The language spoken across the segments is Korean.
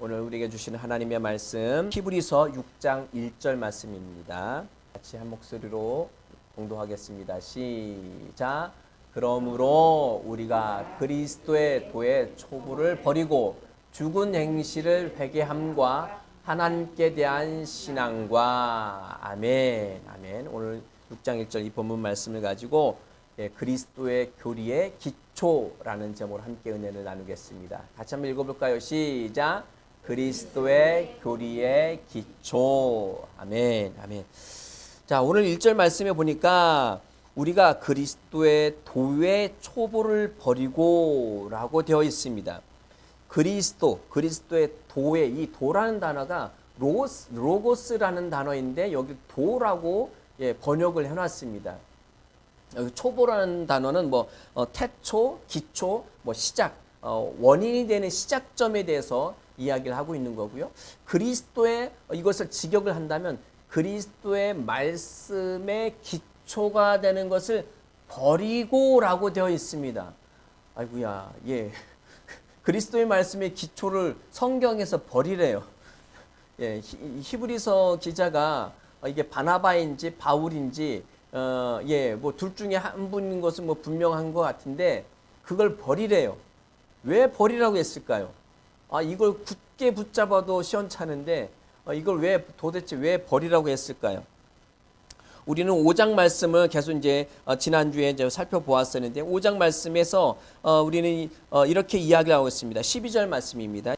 오늘 우리에게 주시는 하나님의 말씀 히브리서 6장 1절 말씀입니다. 같이 한 목소리로 공독하겠습니다. 시작. 그러므로 우리가 그리스도의 도의 초부를 버리고 죽은 행실을 회개함과 하나님께 대한 신앙과 아멘. 오늘 6장 1절 이 본문 말씀을 가지고 그리스도의 교리의 기초라는 제목으로 함께 은혜를 나누겠습니다. 같이 한번 읽어볼까요? 시작. 그리스도의 교리의 기초. 아멘. 자, 오늘 1절 말씀에 보니까 우리가 그리스도의 도의 초보를 버리고 라고 되어 있습니다. 그리스도의 도의 이 도라는 단어가 로고스라는 단어인데 여기 도라고 번역을 해놨습니다. 여기 초보라는 단어는 태초, 기초, 시작, 원인이 되는 시작점에 대해서 이야기를 하고 있는 거고요. 그리스도의 이것을 직역을 한다면 그리스도의 말씀의 기초가 되는 것을 버리고라고 되어 있습니다. 아이고야, 그리스도의 말씀의 기초를 성경에서 버리래요. 히브리서 기자가 이게 바나바인지 바울인지 둘 중에 한 분인 것은 분명한 것 같은데 그걸 버리래요. 왜 버리라고 했을까요? 이걸 굳게 붙잡아도 시원찮은데 이걸 도대체 왜 버리라고 했을까요? 우리는 5장 말씀을 계속 지난주에 살펴보았었는데 5장 말씀에서 우리는 이렇게 이야기를 하고 있습니다. 12절 말씀입니다.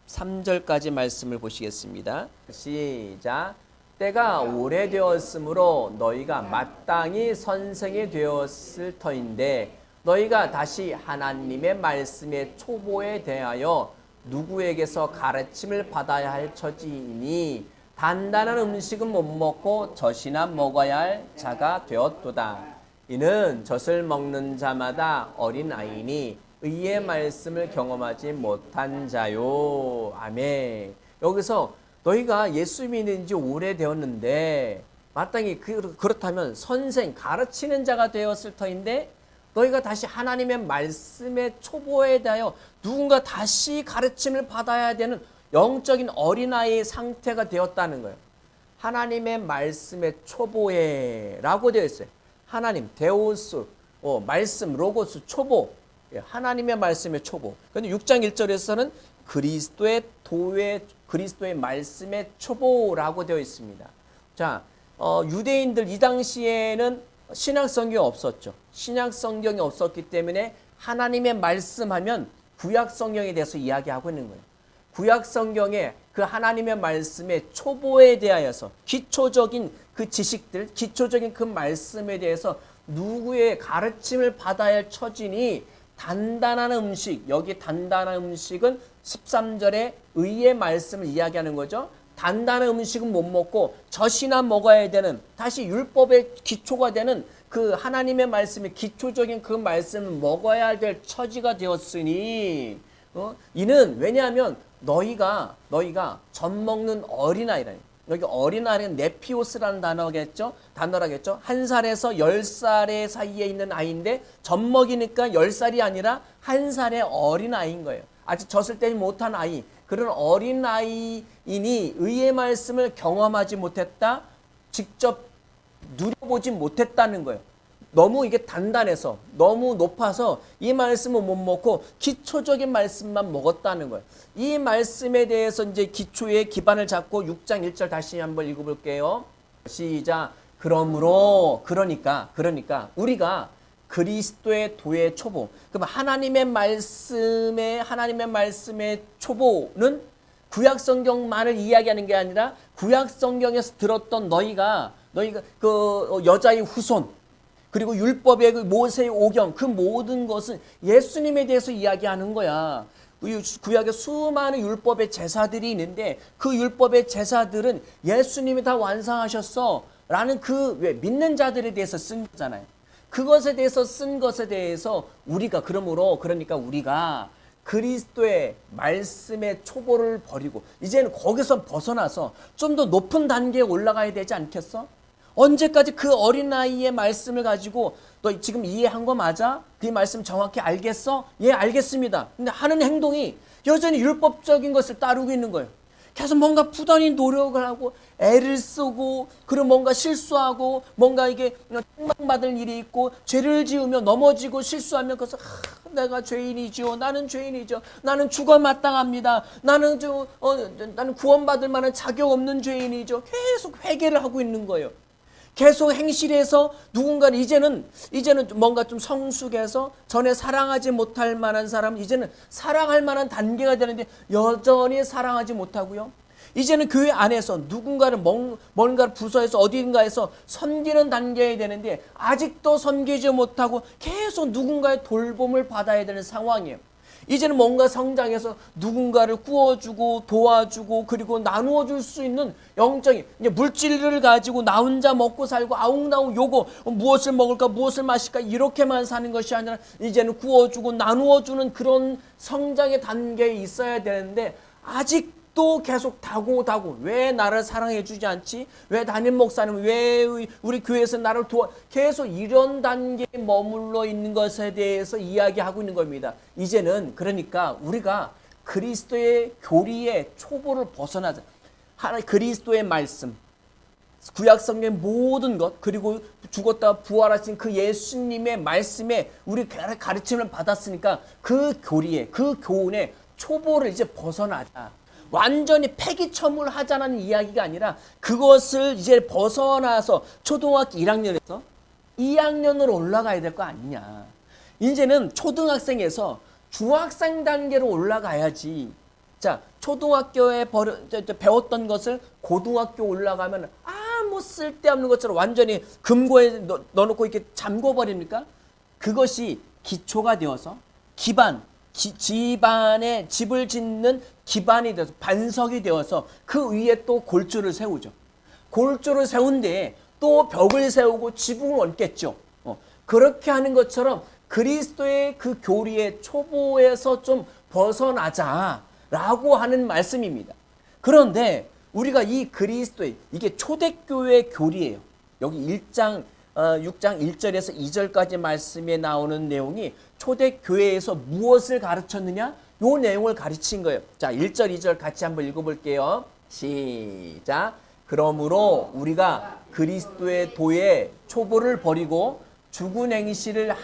13절까지 말씀을 보시겠습니다. 시작. 때가 오래되었으므로 너희가 마땅히 선생이 되었을 터인데 너희가 다시 하나님의 말씀의 초보에 대하여 누구에게서 가르침을 받아야 할 처지이니 단단한 음식은 못 먹고 젖이나 먹어야 할 자가 되었도다. 이는 젖을 먹는 자마다 어린아이니 의의 말씀을 경험하지 못한 자요. 아멘. 여기서 너희가 예수 믿는 지 오래되었는데 마땅히 그렇다면 선생, 가르치는 자가 되었을 터인데 너희가 다시 하나님의 말씀의 초보에 대하여 누군가 다시 가르침을 받아야 되는 영적인 어린아이의 상태가 되었다는 거예요. 하나님의 말씀의 초보에라고 되어 있어요. 하나님, 데오스, 말씀, 로고스, 초보. 하나님의 말씀의 초보. 그런데 6장 1절에서는 그리스도의 말씀의 초보라고 되어 있습니다. 자, 유대인들 이 당시에는 신약 성경이 없었죠. 신약 성경이 없었기 때문에 하나님의 말씀하면 구약 성경에 대해서 이야기하고 있는 거예요. 구약 성경에 그 하나님의 말씀의 초보에 대하여서 기초적인 그 지식들, 기초적인 그 말씀에 대해서 누구의 가르침을 받아야 할 처지니 단단한 음식, 여기 단단한 음식은 13절에 의의 말씀을 이야기하는 거죠. 단단한 음식은 못 먹고 젖이나 먹어야 되는, 다시 율법의 기초가 되는 그 하나님의 말씀의 기초적인 그 말씀을 먹어야 될 처지가 되었으니 이는 왜냐하면 너희가 젖 먹는 어린아이라. 여기 어린아이는 네피오스라는 단어라겠죠. 1살에서 10살의 사이에 있는 아이인데 젖 먹이니까 10살이 아니라 1살의 어린아이인 거예요. 아직 젖을 떼지 못한 아이. 그런 어린아이이니 의의 말씀을 경험하지 못했다. 직접 누려보지 못했다는 거예요. 너무 이게 단단해서 너무 높아서 이 말씀을 못 먹고 기초적인 말씀만 먹었다는 거예요. 이 말씀에 대해서 기초의 기반을 잡고 6장 1절 다시 한번 읽어볼게요. 시작. 그러니까 우리가 그리스도의 도의 초보. 그럼 하나님의 말씀의 초보는 구약 성경만을 이야기하는 게 아니라 구약 성경에서 들었던 너희가 그 여자의 후손, 그리고 율법의 그 모세의 오경, 그 모든 것은 예수님에 대해서 이야기하는 거야. 구약에 수많은 율법의 제사들이 있는데 그 율법의 제사들은 예수님이 다 완성하셨어 라는 믿는 자들에 대해서 쓴 거잖아요. 그것에 대해서 쓴 것에 대해서 그러니까 우리가 그리스도의 말씀의 초보를 버리고 이제는 거기서 벗어나서 좀 더 높은 단계에 올라가야 되지 않겠어? 언제까지 그 어린아이의 말씀을 가지고 너 지금 이해한 거 맞아? 그 말씀 정확히 알겠어? 예, 알겠습니다. 근데 하는 행동이 여전히 율법적인 것을 따르고 있는 거예요. 계속 뭔가 부단히 노력을 하고 애를 쓰고 그리고 뭔가 실수하고 뭔가 이게 책망받을 일이 있고 죄를 지으며 넘어지고 실수하면 그래서 내가 죄인이죠. 나는 죄인이죠. 나는 죽어 마땅합니다. 나는 나는 구원받을 만한 자격 없는 죄인이죠. 계속 회개를 하고 있는 거예요. 계속 행실에서 누군가는 이제는 뭔가 좀 성숙해서 전에 사랑하지 못할 만한 사람 이제는 사랑할 만한 단계가 되는데 여전히 사랑하지 못하고요. 이제는 교회 안에서 누군가를 뭔가를 부서에서 어딘가에서 섬기는 단계에 되는데 아직도 섬기지 못하고 계속 누군가의 돌봄을 받아야 되는 상황이에요. 이제는 뭔가 성장해서 누군가를 구워주고 도와주고 그리고 나누어 줄 수 있는 영적인 이제 물질을 가지고 나 혼자 먹고 살고 아웅다웅 요거 무엇을 먹을까 무엇을 마실까 이렇게만 사는 것이 아니라 이제는 구워주고 나누어 주는 그런 성장의 단계에 있어야 되는데 아직도 계속 다고 왜 나를 사랑해 주지 않지? 왜 담임 목사님 왜 우리 교회에서 나를 계속 이런 단계에 머물러 있는 것에 대해서 이야기하고 있는 겁니다. 이제는 그러니까 우리가 그리스도의 교리의 초보를 벗어나자. 그리스도의 말씀, 구약 성경의 모든 것 그리고 죽었다가 부활하신 그 예수님의 말씀에 우리 가르침을 받았으니까 그 교리에 그 교훈의 초보를 이제 벗어나자. 완전히 폐기처물 하자는 이야기가 아니라 그것을 이제 벗어나서 초등학교 1학년에서 2학년으로 올라가야 될 거 아니냐. 이제는 초등학생에서 중학생 단계로 올라가야지. 자, 초등학교에 배웠던 것을 고등학교 올라가면 아무 쓸데없는 것처럼 완전히 금고에 넣어놓고 이렇게 잠궈버립니까? 그것이 기초가 되어서 집안에 집을 짓는 기반이 되어서 반석이 되어서 그 위에 또 골조를 세우죠. 골조를 세운 데에 또 벽을 세우고 지붕을 얹겠죠. 그렇게 하는 것처럼 그리스도의 그 교리의 초보에서 좀 벗어나자라고 하는 말씀입니다. 그런데 우리가 이 그리스도의 이게 초대교회 교리예요. 여기 6장 1절에서 2절까지 말씀에 나오는 내용이 초대교회에서 무엇을 가르쳤느냐? 요 내용을 가르친 거예요. 자, 1절, 2절 같이 한번 읽어볼게요. 시작. 그러므로 우리가 그리스도의 도의 초보를 버리고 죽은 행실을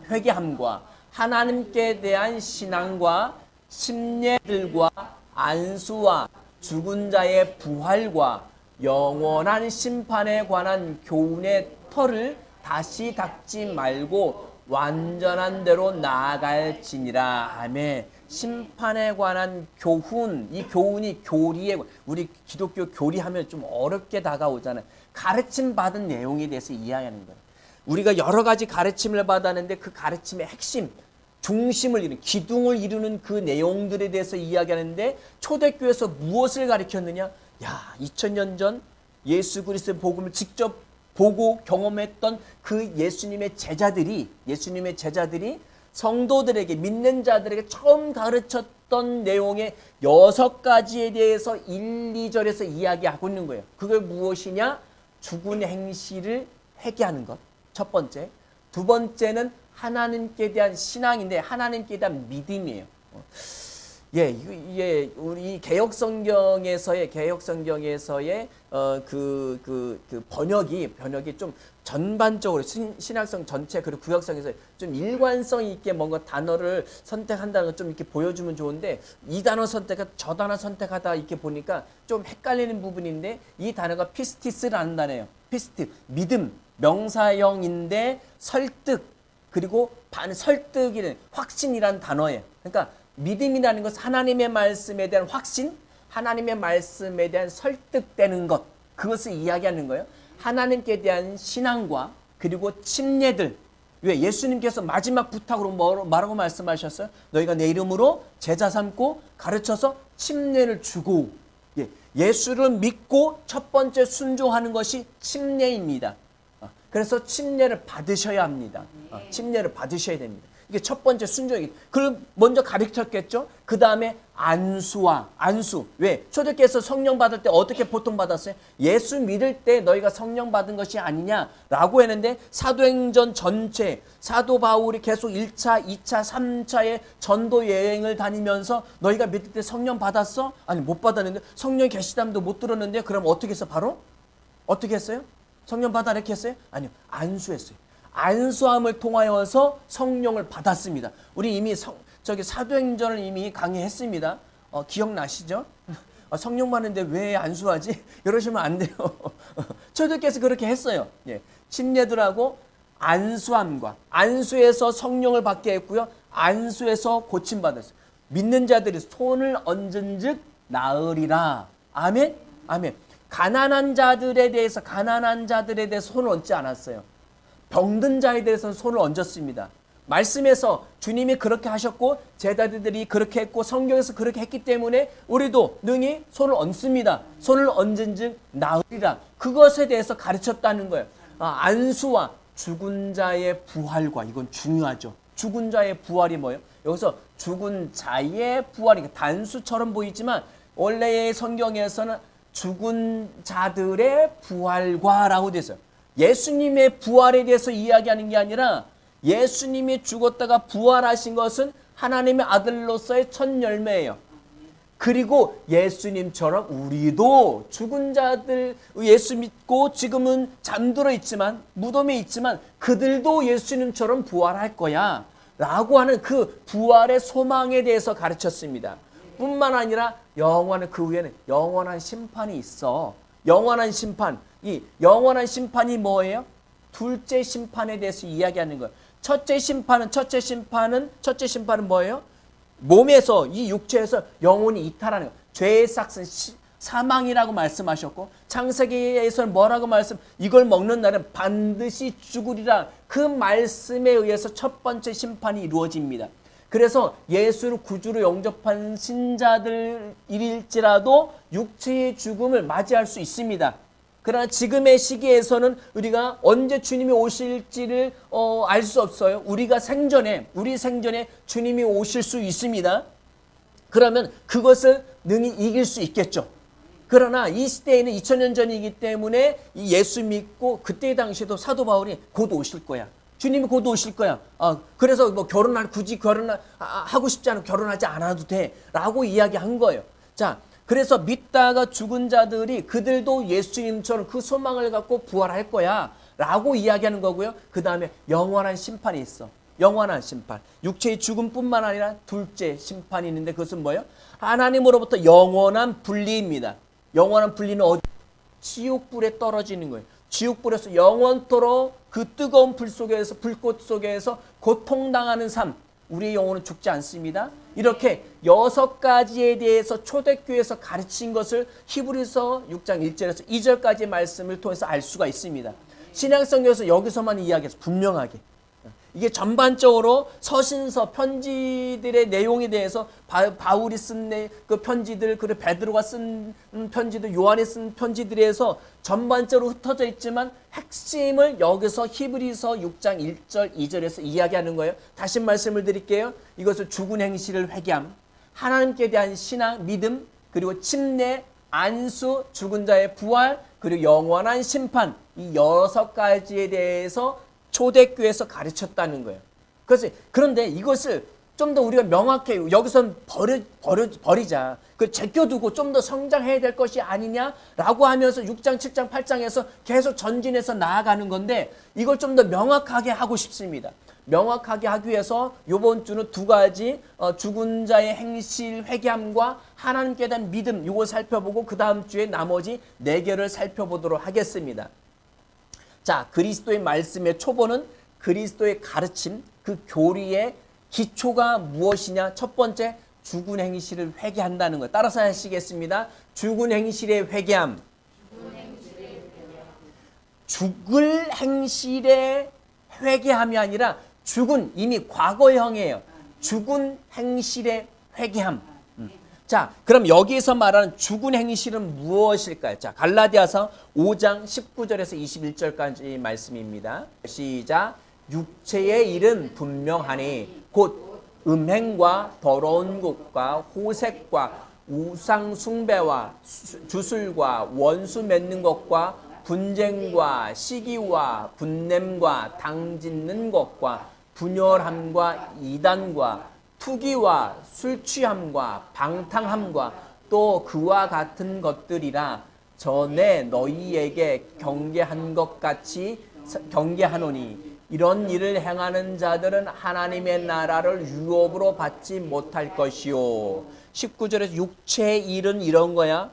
회개함과 하나님께 대한 신앙과 심례들과 안수와 죽은 자의 부활과 영원한 심판에 관한 교훈의 털을 다시 닦지 말고 완전한 대로 나아갈지니라. 아멘. 심판에 관한 교훈, 이 교훈이 교리에 우리 기독교 교리하면 좀 어렵게 다가오잖아요. 가르침 받은 내용에 대해서 이야기하는 거예요. 우리가 여러 가지 가르침을 받았는데 그 가르침의 핵심, 중심을 이루는 기둥을 이루는 그 내용들에 대해서 이야기하는데 초대교회에서 무엇을 가르쳤느냐? 야, 2000년 전 예수 그리스도의 복음을 직접 보고 경험했던 그 예수님의 제자들이 성도들에게 믿는 자들에게 처음 가르쳤던 내용의 6가지에 대해서 1, 2절에서 이야기하고 있는 거예요. 그게 무엇이냐? 죽은 행실을 회개하는 것. 첫 번째. 두 번째는 하나님께 대한 신앙인데 하나님께 대한 믿음이에요. 우리 개혁성경에서의 그 번역이 좀 전반적으로 신약성 전체 그리고 구약성에서 좀 일관성 있게 뭔가 단어를 선택한다는 걸 좀 이렇게 보여주면 좋은데 이 단어 선택하다 저 단어 선택하다 이렇게 보니까 좀 헷갈리는 부분인데 이 단어가 피스티스라는 단어예요. 피스티 믿음 명사형인데 설득 그리고 설득이는 확신이라는 단어예요. 그러니까 믿음이라는 것은 하나님의 말씀에 대한 확신, 하나님의 말씀에 대한 설득되는 것, 그것을 이야기하는 거예요. 하나님께 대한 신앙과 그리고 침례들. 왜? 예수님께서 마지막 부탁으로 뭐라고 말씀하셨어요? 너희가 내 이름으로 제자 삼고 가르쳐서 침례를 주고. 예수를 믿고 첫 번째 순종하는 것이 침례입니다. 그래서 침례를 받으셔야 합니다. 침례를 받으셔야 됩니다. 이게 첫 번째 순종이기. 그걸 먼저 가르쳤겠죠. 그 다음에 안수. 왜? 초대교회에서 성령 받을 때 어떻게 보통 받았어요? 예수 믿을 때 너희가 성령 받은 것이 아니냐라고 했는데, 사도행전 전체 사도 바울이 계속 1차, 2차, 3차의 전도 여행을 다니면서 너희가 믿을 때 성령 받았어? 아니, 못 받았는데, 성령 계시담도 못 들었는데, 그럼 어떻게 했어? 바로? 어떻게 했어요? 성령 받아 이렇게 했어요? 아니요. 안수했어요. 안수함을 통하여서 성령을 받았습니다. 우리 이미 사도행전을 이미 강의했습니다. 기억나시죠? 성령 받는데 왜 안수하지? 이러시면 안 돼요. 초대교회에서 그렇게 했어요. 예. 침례들하고 안수함과 안수에서 성령을 받게 했고요. 안수에서 고침받았어요. 믿는 자들이 손을 얹은 즉 나으리라. 아멘? 아멘. 가난한 자들에 대해서 손을 얹지 않았어요. 병든 자에 대해서는 손을 얹었습니다. 말씀에서 주님이 그렇게 하셨고 제자들이 그렇게 했고 성경에서 그렇게 했기 때문에 우리도 능히 손을 얹습니다. 손을 얹은 즉 나으리라. 그것에 대해서 가르쳤다는 거예요. 안수와 죽은 자의 부활과, 이건 중요하죠. 죽은 자의 부활이 뭐예요? 여기서 죽은 자의 부활이 단수처럼 보이지만 원래의 성경에서는 죽은 자들의 부활과라고 되어 있어요. 예수님의 부활에 대해서 이야기하는 게 아니라 예수님이 죽었다가 부활하신 것은 하나님의 아들로서의 첫 열매예요. 그리고 예수님처럼 우리도 죽은 자들, 예수 믿고 지금은 잠들어 있지만, 무덤에 있지만 그들도 예수님처럼 부활할 거야 라고 하는 그 부활의 소망에 대해서 가르쳤습니다. 뿐만 아니라 그 후에는 영원한 심판이 있어. 영원한 심판. 이 영원한 심판이 뭐예요? 둘째 심판에 대해서 이야기하는 거예요. 첫째 심판은 뭐예요? 몸에서, 이 육체에서 영혼이 이탈하는 거예요. 죄의 삭은 사망이라고 말씀하셨고, 창세기에서는 뭐라고 이걸 먹는 날은 반드시 죽으리라. 그 말씀에 의해서 첫 번째 심판이 이루어집니다. 그래서 예수를 구주로 영접한 신자들일지라도 육체의 죽음을 맞이할 수 있습니다. 그러나 지금의 시기에서는 우리가 언제 주님이 오실지를 알 수 없어요. 우리 생전에 주님이 오실 수 있습니다. 그러면 그것을 능히 이길 수 있겠죠. 그러나 이 시대에는 2000년 전이기 때문에 이 예수 믿고 그때 당시에도 사도 바울이 곧 오실 거야. 주님이 곧 오실 거야. 그래서 굳이 하고 싶지 않으면 결혼하지 않아도 돼. 라고 이야기한 거예요. 자, 그래서 믿다가 죽은 자들이 그들도 예수님처럼 그 소망을 갖고 부활할 거야. 라고 이야기하는 거고요. 그 다음에 영원한 심판이 있어. 영원한 심판. 육체의 죽음뿐만 아니라 둘째 심판이 있는데 그것은 뭐예요? 하나님으로부터 영원한 분리입니다. 영원한 분리는 어디? 지옥불에 떨어지는 거예요. 지옥불에서 영원토록 그 뜨거운 불꽃 속에서 고통당하는 삶. 우리의 영혼은 죽지 않습니다. 이렇게 6가지에 대해서 초대교회에서 가르친 것을 히브리서 6장 1절에서 2절까지의 말씀을 통해서 알 수가 있습니다. 신약성경에서 여기서만 이야기해서 분명하게. 이게 전반적으로 서신서 편지들의 내용에 대해서 바울이 쓴 그 편지들, 그리고 베드로가 쓴 편지들, 요한이 쓴 편지들에서 전반적으로 흩어져 있지만 핵심을 여기서 히브리서 6장 1절, 2절에서 이야기하는 거예요. 다시 말씀을 드릴게요. 이것을 죽은 행실을 회개함, 하나님께 대한 신앙, 믿음, 그리고 침례, 안수, 죽은 자의 부활, 그리고 영원한 심판, 이 6가지에 대해서 초대교회에서 가르쳤다는 거예요. 그런데 이것을 좀 더 우리가 명확해, 여기선 버리자. 제껴두고 좀 더 성장해야 될 것이 아니냐라고 하면서 6장, 7장, 8장에서 계속 전진해서 나아가는 건데 이걸 좀 더 명확하게 하고 싶습니다. 명확하게 하기 위해서 이번 주는 2가지 죽은 자의 행실 회개함과 하나님께 대한 믿음, 이걸 살펴보고 그 다음 주에 나머지 4개를 살펴보도록 하겠습니다. 자, 그리스도의 말씀의 초보는 그리스도의 가르침, 그 교리의 기초가 무엇이냐? 첫 번째, 죽은 행실을 회개한다는 것. 따라서 하시겠습니다. 죽은 행실의 회개함. 죽을 행실의 회개함이 아니라 죽은, 이미 과거형이에요. 죽은 행실의 회개함. 자, 그럼 여기에서 말하는 죽은 행실은 무엇일까요? 자, 갈라디아서 5장 19절에서 21절까지 말씀입니다. 시작. 육체의 일은 분명하니 곧 음행과 더러운 것과 호색과 우상 숭배와 주술과 원수 맺는 것과 분쟁과 시기와 분냄과 당짓는 것과 분열함과 이단과 투기와 술 취함과 방탕함과 또 그와 같은 것들이라 전에 너희에게 경계한 것 같이 경계하노니 이런 일을 행하는 자들은 하나님의 나라를 유업으로 받지 못할 것이요. 19절에서 육체의 일은 이런 거야.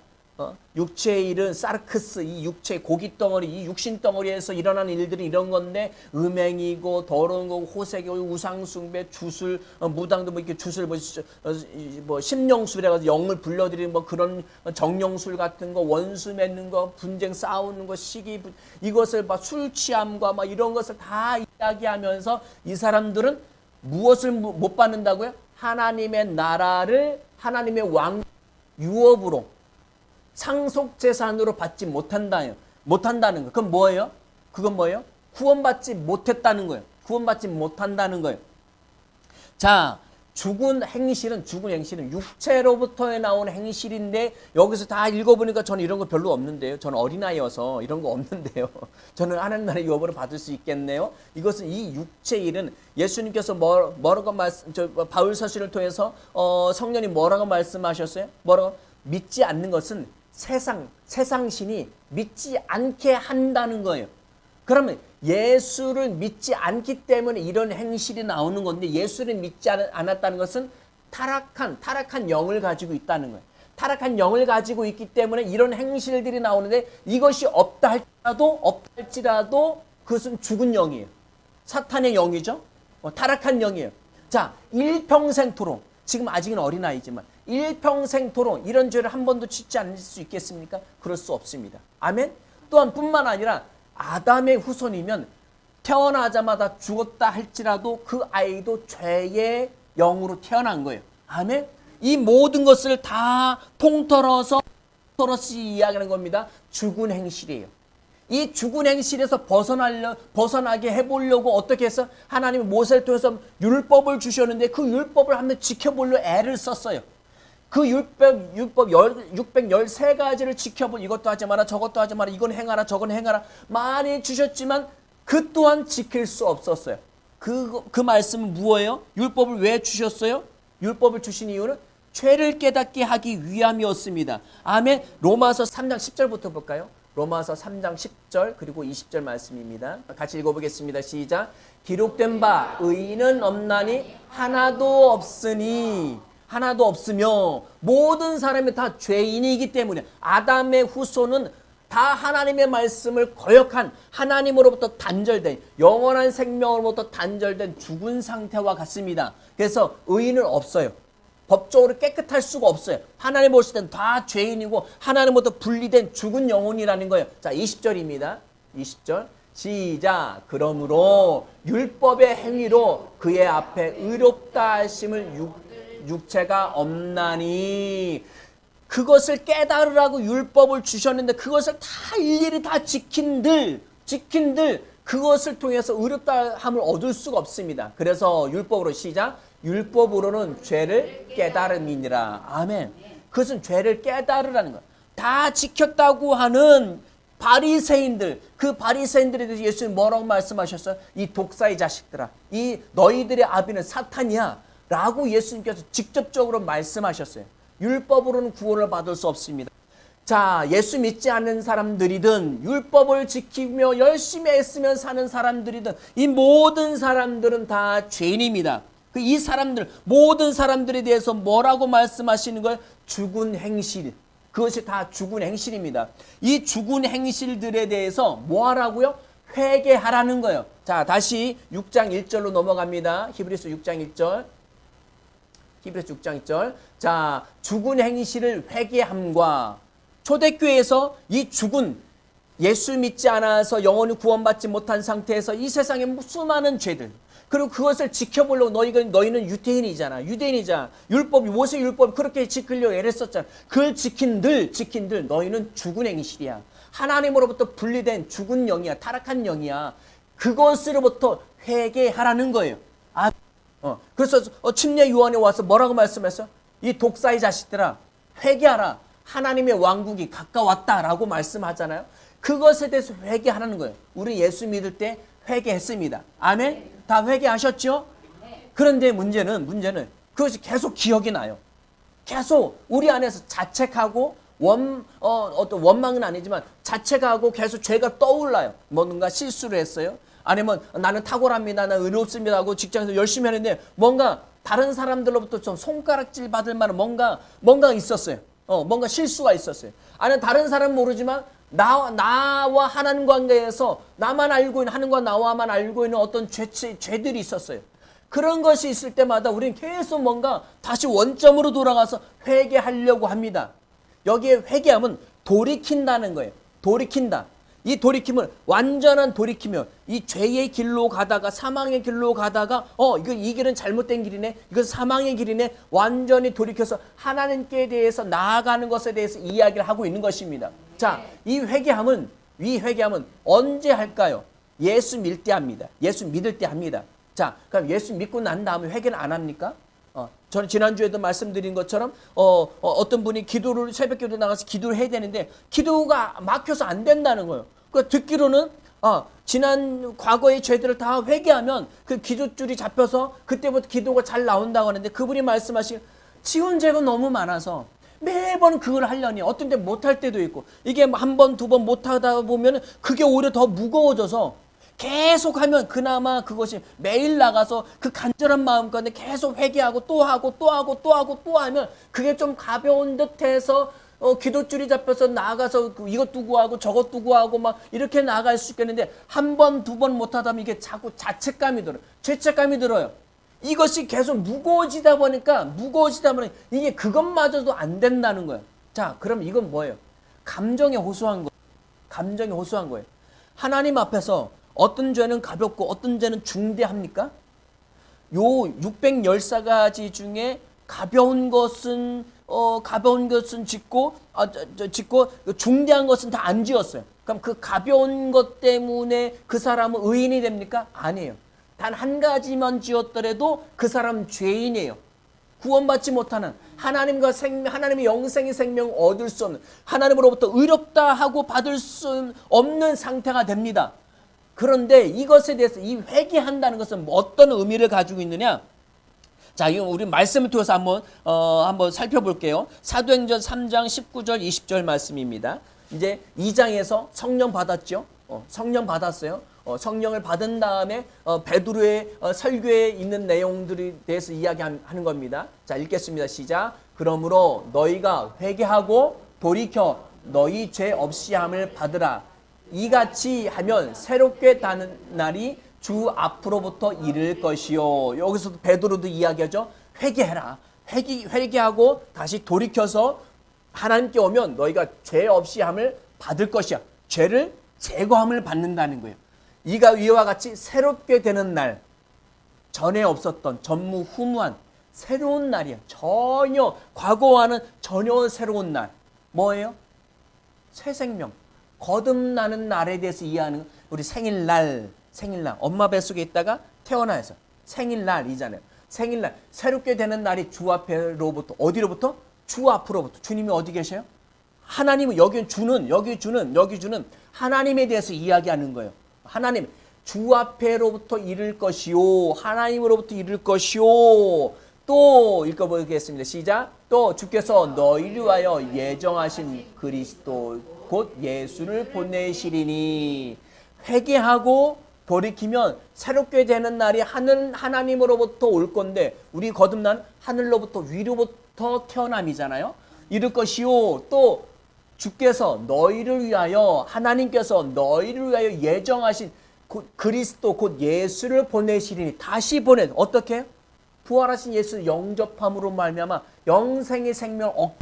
육체의 일은 사르크스, 이 육체 고깃덩어리, 이 육신덩어리에서 일어나는 일들이 이런 건데 음행이고 더러운 거고 호색이고 우상숭배, 주술, 무당도 뭐 이렇게 주술 뭐 심령술이라고 영을 불러들이는 뭐 그런 정령술 같은 거, 원수 맺는 거, 분쟁 싸우는 거, 시기 이것을 막 술 취함과 막 이런 것을 다 이야기하면서 이 사람들은 무엇을 못 받는다고요? 하나님의 나라를 하나님의 왕 유업으로 상속재산으로 받지 못한다는 거. 그건 뭐예요? 그건 뭐예요? 구원받지 못했다는 거예요. 구원받지 못한다는 거예요. 자, 죽은 행실은 육체로부터 나온 행실인데 여기서 다 읽어보니까 저는 이런 거 별로 없는데요. 저는 어린아이여서 이런 거 없는데요. 저는 하나님 나라의 유업으로 받을 수 있겠네요. 이것은 이 육체의 일은 예수님께서 뭐라고 바울 서신을 통해서 성령님 뭐라고 말씀하셨어요? 뭐라고? 믿지 않는 것은 세상신이 믿지 않게 한다는 거예요. 그러면 예수를 믿지 않기 때문에 이런 행실이 나오는 건데 예수를 믿지 않았다는 것은 타락한 영을 가지고 있다는 거예요. 타락한 영을 가지고 있기 때문에 이런 행실들이 나오는데 이것이 없다 할지라도 그것은 죽은 영이에요. 사탄의 영이죠. 타락한 영이에요. 자, 일평생토록 지금 아직은 어린아이지만 일평생토록 이런 죄를 한 번도 짓지 않을 수 있겠습니까? 그럴 수 없습니다. 아멘? 또한 뿐만 아니라 아담의 후손이면 태어나자마자 죽었다 할지라도 그 아이도 죄의 영으로 태어난 거예요. 아멘? 이 모든 것을 다 통틀어서 이야기하는 겁니다. 죽은 행실이에요. 이 죽은 행실에서 벗어나게 해보려고 어떻게 해서 하나님이 모세를 통해서 율법을 주셨는데 그 율법을 한번 지켜보려 애를 썼어요. 그 율법 613가지를 지켜보 이것도 하지 마라 저것도 하지 마라 이건 행하라 저건 행하라 많이 주셨지만 그 또한 지킬 수 없었어요. 그 말씀은 무엇이에요? 율법을 왜 주셨어요? 율법을 주신 이유는 죄를 깨닫게 하기 위함이었습니다. 아멘. 로마서 3장 10절부터 볼까요? 로마서 3장 10절 그리고 20절 말씀입니다. 같이 읽어보겠습니다. 시작. 기록된 바 의인은 없나니 하나도 없으며 모든 사람이 다 죄인이기 때문에 아담의 후손은 다 하나님의 말씀을 거역한 하나님으로부터 단절된 영원한 생명으로부터 단절된 죽은 상태와 같습니다. 그래서 의인은 없어요. 법적으로 깨끗할 수가 없어요. 하나님 보실 땐 다 죄인이고 하나님으로부터 분리된 죽은 영혼이라는 거예요. 자, 20절입니다. 20절 시작. 그러므로 율법의 행위로 그의 앞에 의롭다 하심을 육체가 없나니 그것을 깨달으라고 율법을 주셨는데 그것을 다 일일이 다 지킨들 그것을 통해서 의롭다함을 얻을 수가 없습니다. 그래서 율법으로 시작. 율법으로는 죄를 깨달음이니라. 아멘. 그것은 죄를 깨달으라는 것. 다 지켰다고 하는 바리새인들, 그 바리새인들에 대해서 예수님 뭐라고 말씀하셨어요? 이 독사의 자식들아, 이 너희들의 아비는 사탄이야 라고 예수님께서 직접적으로 말씀하셨어요. 율법으로는 구원을 받을 수 없습니다. 자, 예수 믿지 않는 사람들이든 율법을 지키며 열심히 애쓰며 사는 사람들이든 이 모든 사람들은 다 죄인입니다. 이 사람들, 모든 사람들에 대해서 뭐라고 말씀하시는 거예요? 죽은 행실. 그것이 다 죽은 행실입니다. 이 죽은 행실들에 대해서 뭐 하라고요? 회개하라는 거예요. 자, 다시 6장 1절로 넘어갑니다. 히브리서 6장 1절. 히브리서 6장 1절. 자, 죽은 행실을 회개함과 초대교회에서 이 죽은 예수 믿지 않아서 영원히 구원받지 못한 상태에서 이 세상에 수많은 죄들 그리고 그것을 지켜보려고 너희는 유대인이잖아. 모세 율법 그렇게 지키려고 애를 썼잖아. 그걸 지킨들 너희는 죽은 행실이야. 하나님으로부터 분리된 죽은 영이야. 타락한 영이야. 그것으로부터 회개하라는 거예요. 그래서 침례 요한에 와서 뭐라고 말씀했어요? 이 독사의 자식들아, 회개하라. 하나님의 왕국이 가까웠다라고 말씀하잖아요. 그것에 대해서 회개하라는 거예요. 우리 예수 믿을 때 회개했습니다. 아멘? 다 회개하셨죠? 그런데 문제는 그것이 계속 기억이 나요. 계속 우리 안에서 자책하고 어떤 원망은 아니지만 자책하고 계속 죄가 떠올라요. 뭔가 실수를 했어요. 아니면 나는 탁월합니다. 나는 의롭습니다 하고 직장에서 열심히 하는데 뭔가 다른 사람들로부터 좀 손가락질 받을 만한 뭔가 있었어요. 뭔가 실수가 있었어요. 아니면 다른 사람은 모르지만 나와 하나님 관계에서 나만 알고 있는, 하나님과 나와만 알고 있는 어떤 죄들이 있었어요. 그런 것이 있을 때마다 우리는 계속 뭔가 다시 원점으로 돌아가서 회개하려고 합니다. 여기에 회개하면 돌이킨다는 거예요. 돌이킨다. 이 돌이킴은 완전한 돌이키며 이 죄의 길로 가다가 사망의 길로 가다가 이 길은 잘못된 길이네. 이건 사망의 길이네. 완전히 돌이켜서 하나님께 대해서 나아가는 것에 대해서 이야기를 하고 있는 것입니다. 자, 이 회개함은 언제 할까요? 예수 믿을 때 합니다. 예수 믿을 때 합니다. 자, 그럼 예수 믿고 난 다음에 회개는 안 합니까? 저는 지난주에도 말씀드린 것처럼 어떤 분이 새벽 기도 나가서 기도를 해야 되는데 기도가 막혀서 안 된다는 거예요. 그 듣기로는 지난 과거의 죄들을 다 회개하면 그 기도줄이 잡혀서 그때부터 기도가 잘 나온다고 하는데 그분이 말씀하신 지은 죄가 너무 많아서 매번 그걸 하려니 어떤 때 못할 때도 있고 이게 한 번, 두 번 못하다 보면 그게 오히려 더 무거워져서 계속하면 그나마 그것이 매일 나가서 그 간절한 마음 가운데 계속 회개하고 또 하면 그게 좀 가벼운 듯해서 기도줄이 잡혀서 나가서 이것도 구하고 저것도 구하고 막 이렇게 나갈 수 있겠는데 한 번, 두 번 못하다 보면 이게 자꾸 자책감이 들어요. 죄책감이 들어요. 이것이 계속 무거워지다 보니까 이게 그것마저도 안 된다는 거예요. 자, 그럼 이건 뭐예요? 감정에 호소한 거예요. 하나님 앞에서 어떤 죄는 가볍고 어떤 죄는 중대합니까? 요 614가지 중에 가벼운 것은 짓고 중대한 것은 다 안 지었어요. 그럼 그 가벼운 것 때문에 그 사람은 의인이 됩니까? 아니에요. 단 한 가지만 지었더라도 그 사람은 죄인이에요. 구원받지 못하는 하나님의 영생의 생명을 얻을 수 없는 하나님으로부터 의롭다 하고 받을 수 없는 상태가 됩니다. 그런데 이것에 대해서 이 회개한다는 것은 어떤 의미를 가지고 있느냐? 자, 이거 우리 말씀을 통해서 한번 살펴볼게요. 사도행전 3장 19절 20절 말씀입니다. 이제 2장에서 성령 받았죠. 성령 받았어요. 성령을 받은 다음에 베드로의 설교에 있는 내용들에 대해서 이야기하는 겁니다. 자, 읽겠습니다. 시작. 그러므로 너희가 회개하고 돌이켜 너희 죄 없이 함을 받으라. 이같이 하면 새롭게 다는 날이 주 앞으로부터 이를 것이요. 여기서 베드로도 이야기하죠. 회개해라. 회개하고 다시 돌이켜서 하나님께 오면 너희가 죄 없이 함을 받을 것이야. 죄를 제거함을 받는다는 거예요. 이와 같이 새롭게 되는 날, 전에 없었던 전무후무한 새로운 날이야. 전혀 과거와는 전혀 새로운 날. 뭐예요? 새 생명. 거듭나는 날에 대해서 이해하는 우리 생일날 엄마 뱃속에 있다가 태어나서 생일날이잖아요. 생일날 새롭게 되는 날이 주 앞으로부터 어디로부터? 주 앞으로부터. 주님이 어디 계셔요? 하나님은 여기 주는 하나님에 대해서 이야기하는 거예요. 하나님 주 앞에로부터 이를 것이요 하나님으로부터 이를 것이요. 또 읽어보겠습니다. 시작. 또 주께서 너희를 위하여 예정하신 그리스도 곧 예수를 보내시리니. 회개하고 돌이키면 새롭게 되는 날이 하나님으로부터 올 건데 우리 거듭난 하늘로부터 위로부터 태어남이잖아요. 이럴 것이요. 또 주께서 너희를 위하여 하나님께서 너희를 위하여 예정하신 그리스도 곧 예수를 보내시리니. 다시 어떻게? 부활하신 예수를 영접함으로 말미암아 영생의 생명 얻는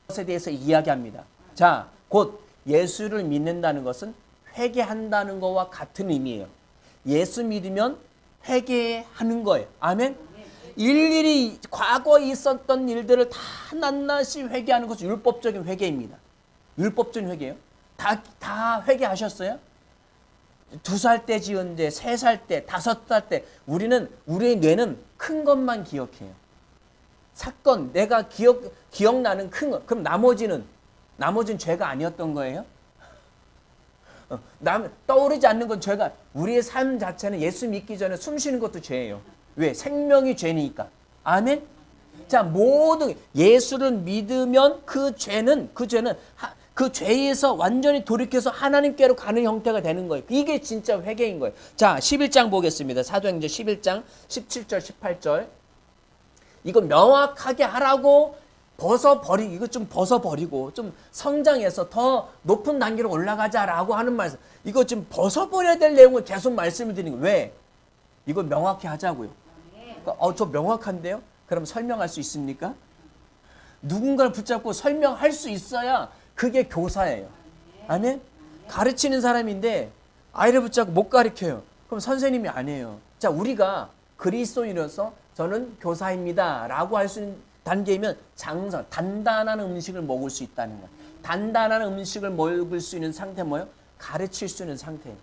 것에 대해서 이야기합니다. 자, 곧 예수를 믿는다는 것은 회개한다는 것과 같은 의미예요. 예수 믿으면 회개하는 거예요. 아멘? 일일이 과거에 있었던 일들을 다 낱낱이 회개하는 것은 율법적인 회개입니다. 율법적인 회개예요. 다 회개하셨어요? 2살 때 지은 데, 3살 때, 5살 때 우리의 뇌는 큰 것만 기억해요. 사건, 내가 기억나는 큰 것. 그럼 나머지는 죄가 아니었던 거예요? 떠오르지 않는 건 죄가, 우리의 삶 자체는 예수 믿기 전에 숨 쉬는 것도 죄예요. 왜? 생명이 죄니까. 아멘? 자, 모든 예수를 믿으면 그 죄는 그 죄에서 완전히 돌이켜서 하나님께로 가는 형태가 되는 거예요. 이게 진짜 회개인 거예요. 자, 11장 보겠습니다. 사도행전 11장 17절 18절. 이거 명확하게 하라고 이거 좀 벗어버리고 좀 성장해서 더 높은 단계로 올라가자라고 하는 말씀. 이거 좀 벗어버려야 될 내용을 계속 말씀을 드리는 거예요. 왜? 이거 명확히 하자고요. 저 명확한데요? 그럼 설명할 수 있습니까? 누군가를 붙잡고 설명할 수 있어야 그게 교사예요. 아멘? 가르치는 사람인데 아이를 붙잡고 못 가르쳐요. 그럼 선생님이 아니에요. 자, 우리가 그리스도인으로서 저는 교사입니다 라고 할 수 있는 단계이면 단단한 음식을 먹을 수 있다는 거예요. 단단한 음식을 먹을 수 있는 상태 뭐예요? 가르칠 수 있는 상태예요.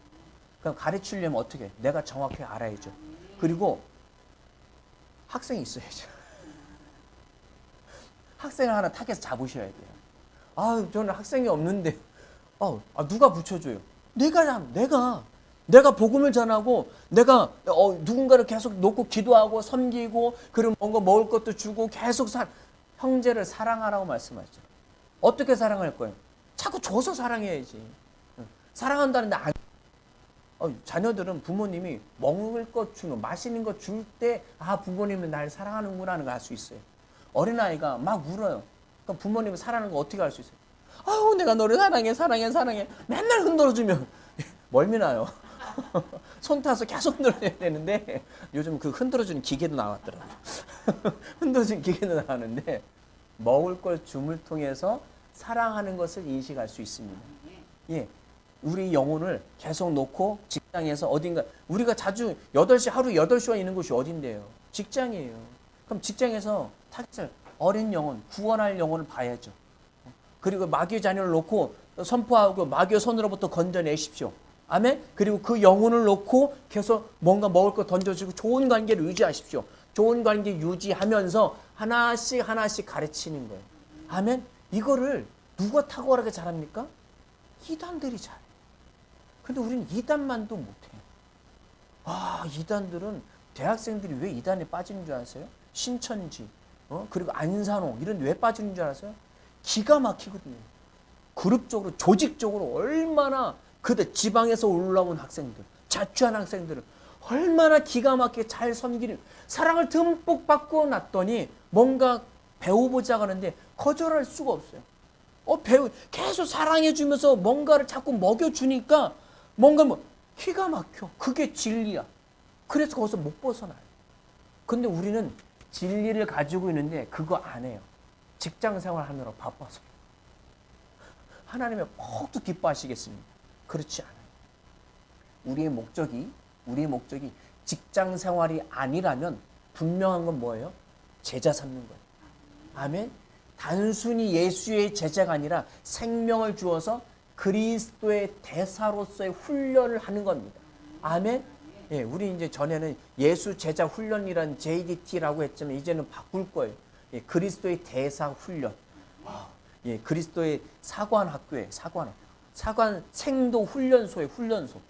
그럼 가르치려면 어떻게 해요? 내가 정확히 알아야죠. 그리고 학생이 있어야죠. 학생을 하나 타겟 잡으셔야 돼요. 저는 학생이 없는데 누가 붙여줘요? 내가 복음을 전하고 내가 누군가를 계속 놓고 기도하고 섬기고 그리고 뭔가 먹을 것도 주고 계속 형제를 사랑하라고 말씀하시죠. 어떻게 사랑할 거예요? 자꾸 줘서 사랑해야지. 사랑한다는데 자녀들은 부모님이 먹을 것 주는 마시는 것 줄 때 부모님은 날 사랑하는구나 하는 걸 알 수 있어요. 어린아이가 막 울어요. 그럼 부모님이 사랑하는 거 어떻게 알 수 있어요? 내가 너를 사랑해 맨날 흔들어주면 멀미나요. 손 타서 계속 흔들어야 되는데 요즘 그 흔들어주는 기계도 나왔더라고요. 흔들어주는 기계도 나왔는데 먹을 걸 줌을 통해서 사랑하는 것을 인식할 수 있습니다. 예, 우리 영혼을 계속 놓고 직장에서 어딘가 우리가 자주 8시 하루 8시간 있는 곳이 어딘데요? 직장이에요. 그럼 직장에서 타겟을 어린 영혼, 구원할 영혼을 봐야죠. 그리고 마귀의 자녀를 놓고 선포하고 마귀의 손으로부터 건져내십시오. 아멘? 그리고 그 영혼을 놓고 계속 뭔가 먹을 거 던져주고 좋은 관계를 유지하십시오. 좋은 관계 유지하면서 하나씩 가르치는 거예요. 아멘? 이거를 누가 탁월하게 잘합니까? 이단들이 잘해요. 근데 우리는 이단만도 못해요. 이단들은 대학생들이 왜 이단에 빠지는 줄 아세요? 신천지, 그리고 안산호 이런 데 왜 빠지는 줄 아세요? 기가 막히거든요. 그룹적으로 조직적으로 얼마나 그들 지방에서 올라온 학생들, 자취한 학생들을 얼마나 기가 막히게 잘 섬기는 사랑을 듬뿍 받고 났더니 뭔가 배워보자 하는데 거절할 수가 없어요. 계속 사랑해주면서 뭔가를 자꾸 먹여주니까 뭔가 기가 막혀. 그게 진리야. 그래서 거기서 못 벗어나요. 근데 우리는 진리를 가지고 있는데 그거 안 해요. 직장 생활 하느라 바빠서. 하나님의 혹도 기뻐하시겠습니다. 그렇지 않아요. 우리의 목적이 직장 생활이 아니라면 분명한 건 뭐예요? 제자 삼는 거예요. 아멘? 단순히 예수의 제자가 아니라 생명을 주어서 그리스도의 대사로서의 훈련을 하는 겁니다. 아멘? 예, 우리 이제 전에는 예수 제자 훈련이란 JDT라고 했지만 이제는 바꿀 거예요. 예, 그리스도의 대사 훈련. 예, 그리스도의 사관 학교에 사관 생도 훈련소에 훈련소.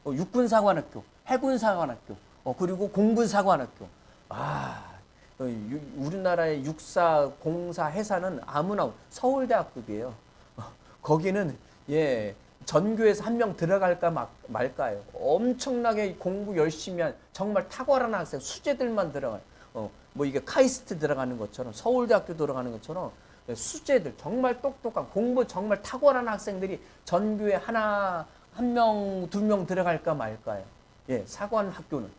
육군 사관학교, 해군 사관학교, 그리고 공군 사관학교. 우리나라의 육사, 공사, 해사는 아무나 서울대학급이에요. 거기는 전교에서 한 명 들어갈까 말까요. 엄청나게 공부 열심히 한 정말 탁월한 학생, 수재들만 들어가요. 이게 카이스트 들어가는 것처럼 서울대학교 들어가는 것처럼 수재들 정말 똑똑한 공부 정말 탁월한 학생들이 전교에 한 명, 2명 들어갈까 말까요. 예, 사관 학교는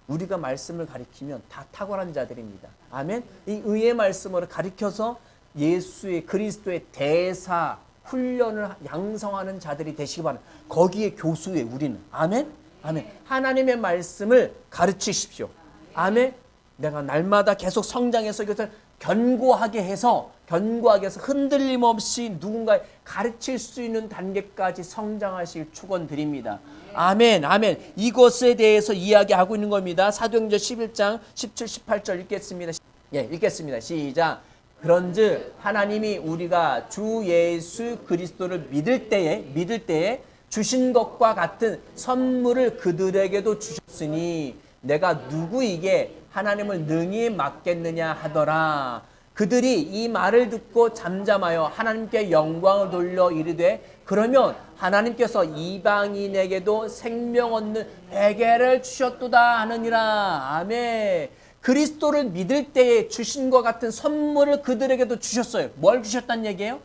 우리가 말씀을 가리키면 다 탁월한 자들입니다. 아멘. 이 의의 말씀으로 가리켜서 예수의 그리스도의 대사 훈련을 양성하는 자들이 되시기 바랍니다. 거기에 교수에 우리는 아멘. 아멘. 하나님의 말씀을 가르치십시오. 아멘. 내가 날마다 계속 성장해서 이것을 견고하게 해서 흔들림 없이 누군가에 가르칠 수 있는 단계까지 성장하실 축원드립니다. 아멘, 아멘. 이것에 대해서 이야기하고 있는 겁니다. 사도행전 11장 17, 18절 읽겠습니다. 예, 읽겠습니다. 시작. 그런즉 하나님이 우리가 주 예수 그리스도를 믿을 때에 주신 것과 같은 선물을 그들에게도 주셨으니 내가 누구에게 하나님을 능히 맡겠느냐 하더라. 그들이 이 말을 듣고 잠잠하여 하나님께 영광을 돌려 이르되 그러면 하나님께서 이방인에게도 생명 얻는 회개를 주셨도다 하느니라. 아멘. 그리스도를 믿을 때에 주신 것 같은 선물을 그들에게도 주셨어요. 뭘 주셨다는 얘기예요?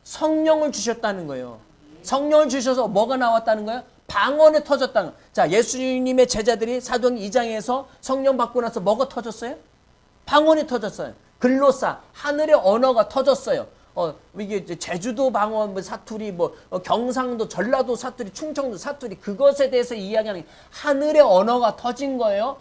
성령을 주셨다는 거예요. 성령을 주셔서 뭐가 나왔다는 거예요? 방언이 터졌다는 거예요. 자, 예수님의 제자들이 사도행전 2장에서 성령 받고 나서 뭐가 터졌어요? 방언이 터졌어요. 글로사, 하늘의 언어가 터졌어요. 이게 제주도 방언, 사투리, 경상도, 전라도 사투리, 충청도 사투리, 그것에 대해서 이야기하는 하늘의 언어가 터진 거예요.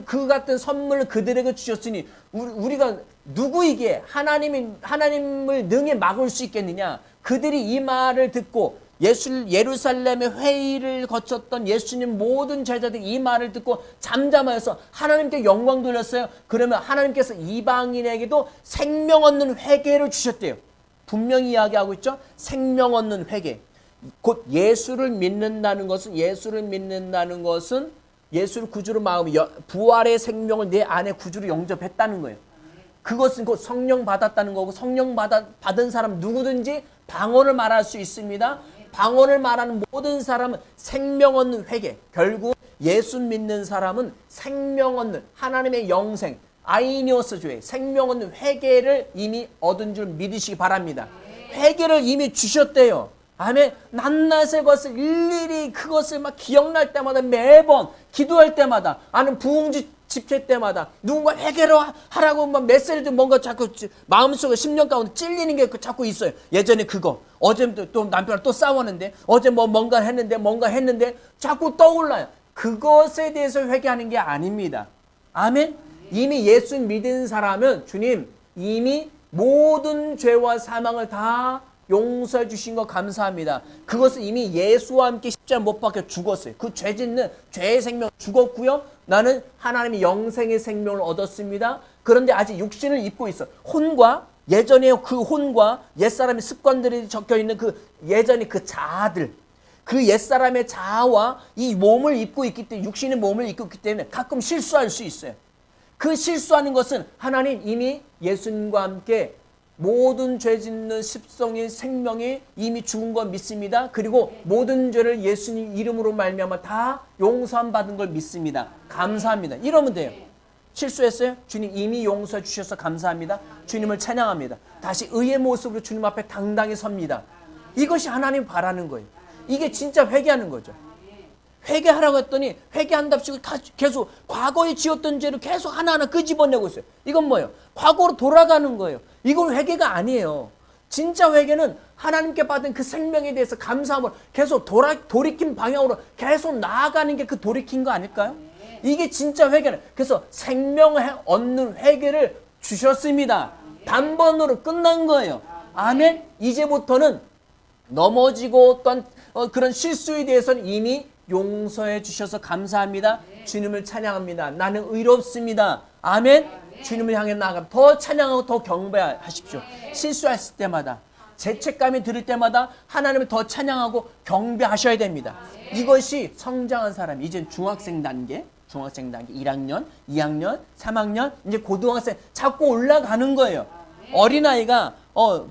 그 같은 선물을 그들에게 주셨으니 우리가 누구에게 하나님을 능히 막을 수 있겠느냐? 그들이 이 말을 듣고 예루살렘의 회의를 거쳤던 예수님 모든 제자들이 이 말을 듣고 잠잠하여서 하나님께 영광 돌렸어요. 그러면 하나님께서 이방인에게도 생명 얻는 회개를 주셨대요. 분명히 이야기하고 있죠. 생명 얻는 회개. 곧 예수를 믿는다는 것은 예수를 구주로 마음이 부활의 생명을 내 안에 구주로 영접했다는 거예요. 그것은 곧 성령 받았다는 거고 성령 받은 사람 누구든지 방언을 말할 수 있습니다. 방언을 말하는 모든 사람은 생명 얻는 회개. 결국 예수 믿는 사람은 생명 얻는 하나님의 영생 아이니오스주의 생명 얻는 회개를 이미 얻은 줄 믿으시기 바랍니다. 회개를 이미 주셨대요. 아멘. 낱낱의 것을 일일이 그것을 막 기억날 때마다 매번 기도할 때마다 아는 부흥 집회 때마다 누군가 회개를 하라고 막 메시지도 뭔가 자꾸 마음속에 10년 가운데 찔리는 게 자꾸 있어요. 예전에 그거 어제 또 남편이랑 또 싸웠는데 어제 뭔가 했는데 자꾸 떠올라요. 그것에 대해서 회개하는 게 아닙니다. 아멘. 이미 예수 믿은 사람은 주님 이미 모든 죄와 사망을 다 용서해 주신 거 감사합니다. 그것은 이미 예수와 함께 십자가 못 박혀 죽었어요. 그 죄 짓는 죄의 생명 죽었고요. 나는 하나님의 영생의 생명을 얻었습니다. 그런데 아직 육신을 입고 있어. 혼과 예전에 그 혼과 옛사람의 습관들이 적혀 있는 그 예전의 그 자아들, 그 옛사람의 자아와 이 몸을 입고 있기 때문에 육신의 몸을 입고 있기 때문에 가끔 실수할 수 있어요. 그 실수하는 것은 하나님 이미 예수님과 함께 모든 죄 짓는 십성의 생명이 이미 죽은 걸 믿습니다. 그리고 모든 죄를 예수님 이름으로 말미암아 다 용서함 받은 걸 믿습니다. 감사합니다. 이러면 돼요. 실수했어요? 주님 이미 용서해 주셔서 감사합니다. 주님을 찬양합니다. 다시 의의 모습으로 주님 앞에 당당히 섭니다. 이것이 하나님 바라는 거예요. 이게 진짜 회개하는 거죠. 회개하라고 했더니 회개한답시고 계속 과거에 지었던 죄를 계속 하나하나 끄집어내고 있어요. 이건 뭐예요? 과거로 돌아가는 거예요. 이건 회개가 아니에요. 진짜 회개는 하나님께 받은 그 생명에 대해서 감사함을 계속 돌이킨 방향으로 계속 나아가는 게 그 돌이킨 거 아닐까요? 이게 진짜 회개는. 그래서 생명을 얻는 회개를 주셨습니다. 단번으로 끝난 거예요. 아멘. 이제부터는 넘어지고 어떤 그런 실수에 대해서는 이미 용서해 주셔서 감사합니다. 주님을 찬양합니다. 나는 의롭습니다. 아멘. 주님을 향해 나아가 더 찬양하고 더 경배하십시오. 실수했을 때마다 죄책감이 들을 때마다 하나님을 더 찬양하고 경배하셔야 됩니다. 이것이 성장한 사람, 이제 중학생 단계 1학년, 2학년, 3학년, 이제 고등학생 자꾸 올라가는 거예요. 어린아이가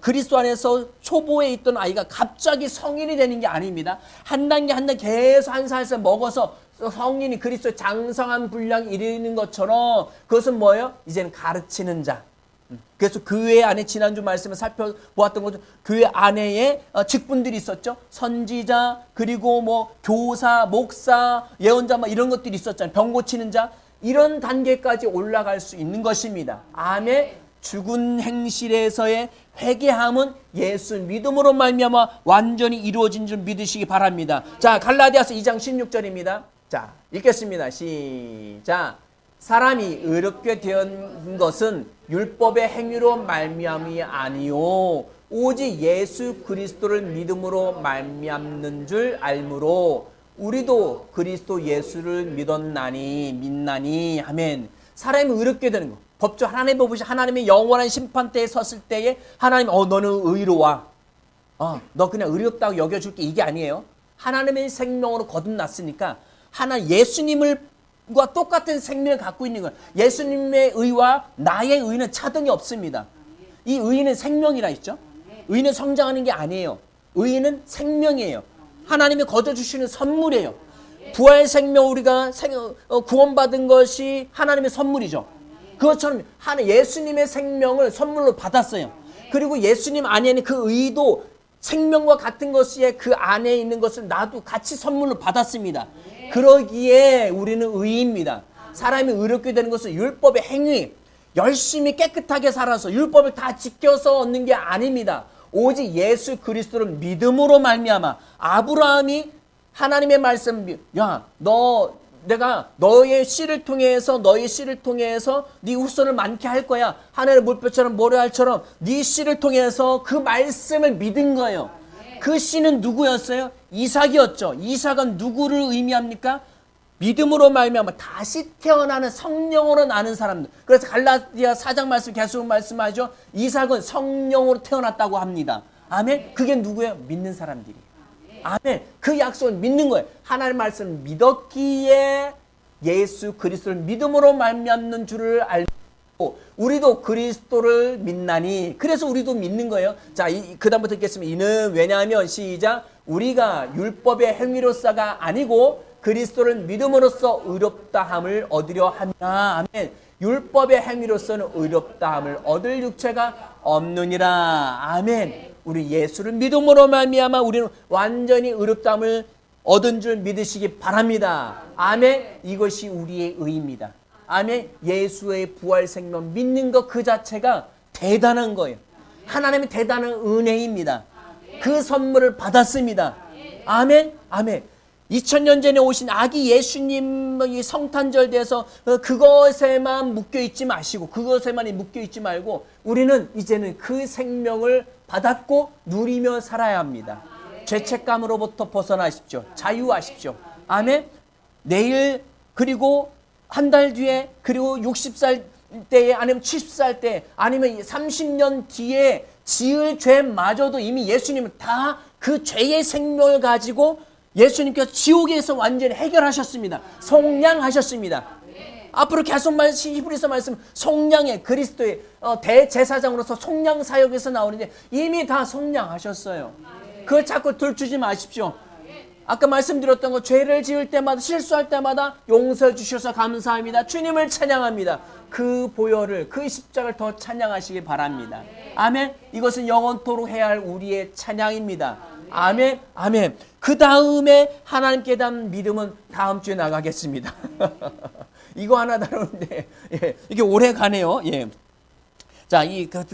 그리스도 안에서 초보에 있던 아이가 갑자기 성인이 되는 게 아닙니다. 한 단계 한 단계 계속 한 살씩 먹어서 성인이 그리스도의 장성한 분량에 이르는 것처럼 그것은 뭐예요? 이제는 가르치는 자. 그래서 교회 안에 지난주 말씀을 살펴보았던 것처럼 교회 안에 직분들이 있었죠. 선지자, 그리고 교사, 목사, 예언자 이런 것들이 있었잖아요. 병 고치는 자. 이런 단계까지 올라갈 수 있는 것입니다. 아멘. 죽은 행실에서의 회개함은 예수 믿음으로 말미암아 완전히 이루어진 줄 믿으시기 바랍니다. 자, 갈라디아서 2장 16절입니다. 자, 읽겠습니다. 시작. 사람이 의롭게 된 것은 율법의 행위로 말미암이 아니요 오직 예수 그리스도를 믿음으로 말미암는 줄 알므로 우리도 그리스도 예수를 믿나니 아멘. 사람이 의롭게 되는 거. 법조 하나님 보시 하나님의 영원한 심판대에 섰을 때에 하나님 너는 의로워. 너 그냥 의롭다고 여겨줄게 이게 아니에요. 하나님의 생명으로 거듭났으니까 예수님과 똑같은 생명을 갖고 있는 거예요. 예수님의 의와 나의 의는 차등이 없습니다. 이 의는 생명이라 했죠. 의는 성장하는 게 아니에요. 의는 생명이에요. 하나님이 거둬주시는 선물이에요. 부활 생명 우리가 구원받은 것이 하나님의 선물이죠. 그것처럼 예수님의 생명을 선물로 받았어요. 그리고 예수님 안에는 그 의도 생명과 같은 것이 그 안에 있는 것을 나도 같이 선물로 받았습니다. 그러기에 우리는 의입니다. 사람이 의롭게 되는 것은 율법의 행위, 열심히 깨끗하게 살아서 율법을 다 지켜서 얻는 게 아닙니다. 오직 예수 그리스도를 믿음으로 말미암아 아브라함이 하나님의 말씀, 내가 너의 씨를 통해서 네 후손을 많게 할 거야. 하늘의 물결처럼 모래알처럼 네 씨를 통해서 그 말씀을 믿은 거예요. 그 씨는 누구였어요? 이삭이었죠. 이삭은 누구를 의미합니까? 믿음으로 말미암아 다시 태어나는 성령으로 나는 사람들. 그래서 갈라디아 4장 말씀 계속 말씀하죠. 이삭은 성령으로 태어났다고 합니다. 아멘. 그게 누구예요? 믿는 사람들이에요. 아멘. 그 약속을 믿는 거예요. 하나님의 말씀을 믿었기에 예수 그리스도를 믿음으로 말미암는 줄을 알고 우리도 그리스도를 믿나니 그래서 우리도 믿는 거예요. 자, 그 다음부터 읽겠습니다. 이는 왜냐하면 시작 우리가 율법의 행위로서가 아니고 그리스도를 믿음으로써 의롭다함을 얻으려 합니다. 아멘. 율법의 행위로서는 의롭다함을 얻을 육체가 없느니라. 아멘. 우리 예수를 믿음으로 말미암아 우리는 완전히 의롭다함을 얻은 줄 믿으시기 바랍니다. 아멘. 이것이 우리의 의입니다. 아멘. 예수의 부활 생명 믿는 것 그 자체가 대단한 거예요. 하나님의 대단한 은혜입니다. 그 선물을 받았습니다. 아멘. 아멘. 2000년 전에 오신 아기 예수님의 성탄절 돼서 그것에만 묶여있지 마시고 그것에만 묶여있지 말고 우리는 이제는 그 생명을 받았고 누리며 살아야 합니다. 죄책감으로부터 벗어나십시오. 자유하십시오. 아멘. 내일 그리고 한 달 뒤에 그리고 60살 때에 아니면 70살 때 아니면 30년 뒤에 지을 죄마저도 이미 예수님은 다 그 죄의 생명을 가지고 예수님께서 지옥에서 완전히 해결하셨습니다. 속량하셨습니다. 앞으로 계속 히브리서 말씀 속량의 그리스도의 대제사장으로서 속량 사역에서 나오는데 이미 다 속량하셨어요. 그걸 자꾸 들추지 마십시오. 아까 말씀드렸던 거 죄를 지을 때마다 실수할 때마다 용서해 주셔서 감사합니다. 주님을 찬양합니다. 그 보혈을 그 십자가를 더 찬양하시기 바랍니다. 아멘. 이것은 영원토록 해야 할 우리의 찬양입니다. 아멘. 아멘. 그 다음에 하나님께 대한 믿음은 다음 주에 나가겠습니다. 이거 하나 다루는데 이게 오래 가네요. 자,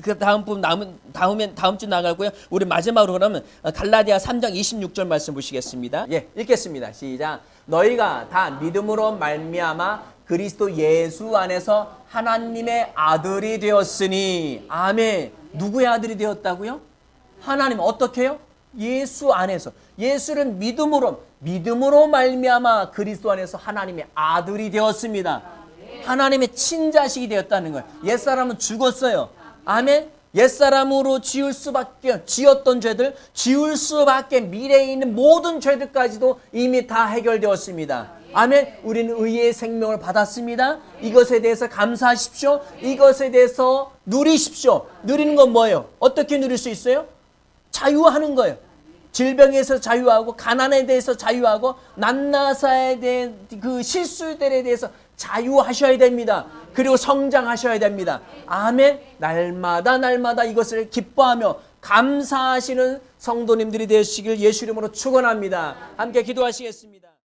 그 다음 분 다음 주 나가고요. 우리 마지막으로 그러면 갈라디아 3장 26절 말씀 보시겠습니다. 읽겠습니다. 시작. 너희가 다 믿음으로 말미암아 그리스도 예수 안에서 하나님의 아들이 되었으니. 아멘. 누구의 아들이 되었다고요? 하나님. 어떻게요? 예수 안에서. 예수는 믿음으로 말미암아 그리스도 안에서 하나님의 아들이 되었습니다. 하나님의 친자식이 되었다는 거예요. 옛사람은 죽었어요. 아멘. 옛사람으로 지었던 죄들, 지울 수밖에 미래에 있는 모든 죄들까지도 이미 다 해결되었습니다. 아멘. 우리는 의의 생명을 받았습니다. 이것에 대해서 감사하십시오. 이것에 대해서 누리십시오. 누리는 건 뭐예요? 어떻게 누릴 수 있어요? 자유하는 거예요. 질병에서 자유하고 가난에 대해서 자유하고 낱나사에 대한 그 실수들에 대해서 자유하셔야 됩니다. 그리고 성장하셔야 됩니다. 아멘. 날마다 이것을 기뻐하며 감사하시는 성도님들이 되시길 예수 이름으로 축원합니다. 함께 기도하시겠습니다.